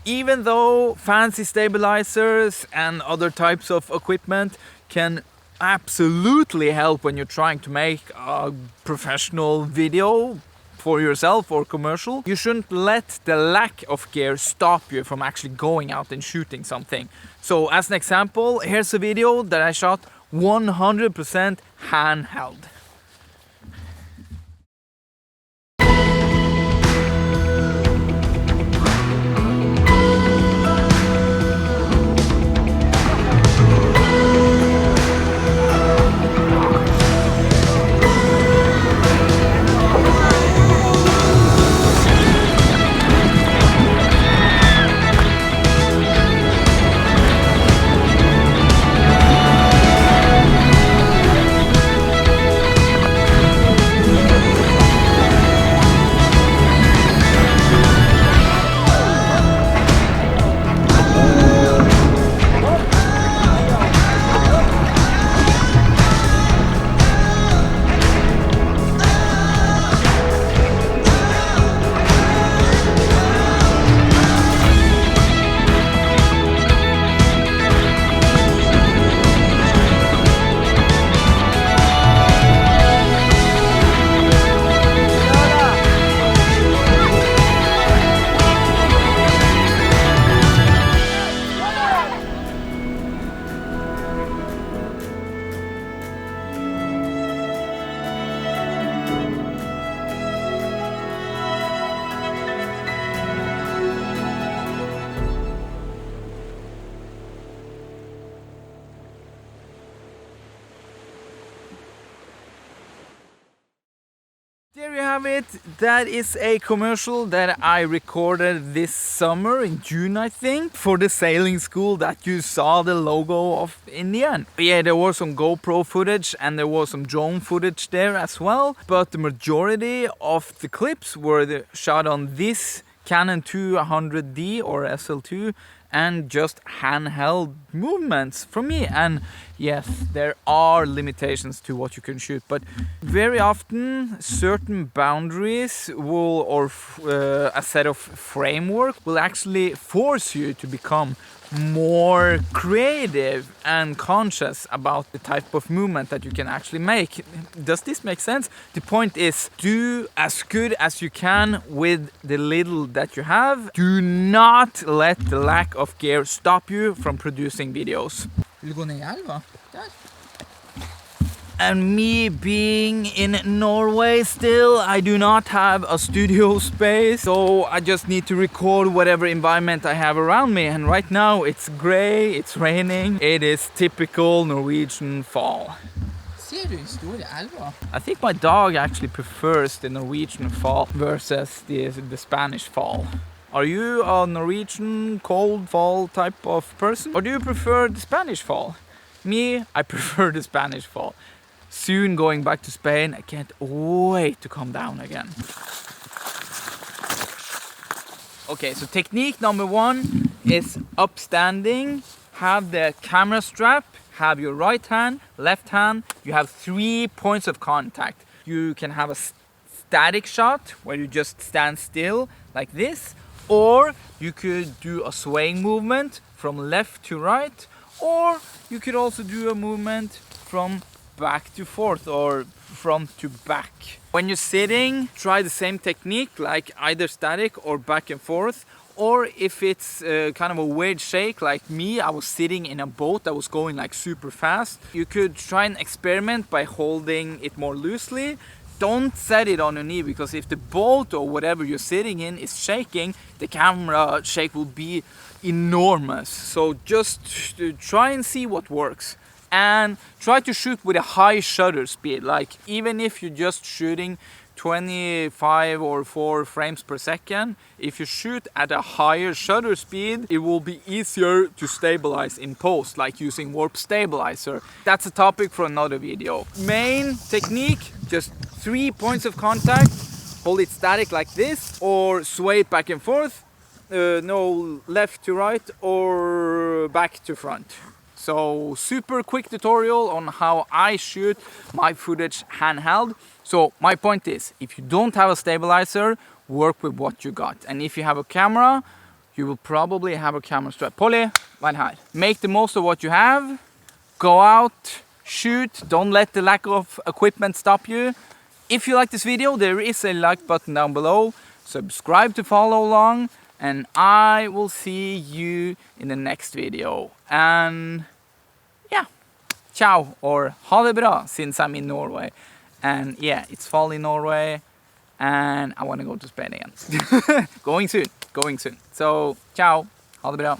Even though fancy stabilizers and other types of equipment can absolutely help when you're trying to make a professional video for yourself or commercial, you shouldn't let the lack of gear stop you from actually going out and shooting something. So as an example, here's a video that I shot 100% handheld. There you have it. That is a commercial that I recorded this summer in June, I think, for the sailing school that you saw the logo of in the end. Yeah, there was some GoPro footage and there was some drone footage there as well, but the majority of the clips were shot on this Canon 200D or SL2 and just handheld movements from me. And yes, there are limitations to what you can shoot, but very often certain boundaries will, or a set of framework will actually force you to become more creative and conscious about the type of movement that you can actually make. Does this make sense? The point is, do as good as you can with the little that you have. Do not let the lack of gear stop you from producing videos. Vill du gå ner i elva? Där. And me being in Norway still, I do not have a studio space, so I just need to record whatever environment I have around me. And right now it's gray, it's raining, it is typical Norwegian fall. Ser du stora elva? I think my dog actually prefers the Norwegian fall versus the Spanish fall. Are you a Norwegian cold fall type of person? Or do you prefer the Spanish fall? Me, I prefer the Spanish fall. Soon going back to Spain, I can't wait to come down again. Okay, so technique number one is upstanding. Have the camera strap, have your right hand, left hand. You have 3 points of contact. You can have a static shot where you just stand still like this, or you could do a swaying movement from left to right, or you could also do a movement from back to forth or front to back. When you're sitting, try the same technique, like either static or back and forth. Or if it's kind of a weird shake like me, I was sitting in a boat that was going like super fast, you could try and experiment by holding it more loosely. Don't set it on your knee, because if the boat or whatever you're sitting in is shaking, the camera shake will be enormous. So just try and see what works. And try to shoot with a high shutter speed. Like, even if you're just shooting 25 or 4 frames per second, if you shoot at a higher shutter speed, it will be easier to stabilize in post, like using warp stabilizer. That's a topic for another video. Main technique, just 3 points of contact. Hold it static like this, or sway it back and forth. No, left to right or back to front. So super quick tutorial on how I shoot my footage handheld. So my point is, if you don't have a stabilizer, work with what you got. And if you have a camera, you will probably have a camera strap. Polly, right here. Make the most of what you have. Go out, shoot. Don't let the lack of equipment stop you. If you like this video, there is a like button down below. Subscribe to follow along. And I will see you in the next video. And yeah, ciao, or ha det bra, since I'm in Norway. And yeah, it's fall in Norway. And I want to go to Spain again. Going soon. So, ciao, ha det bra.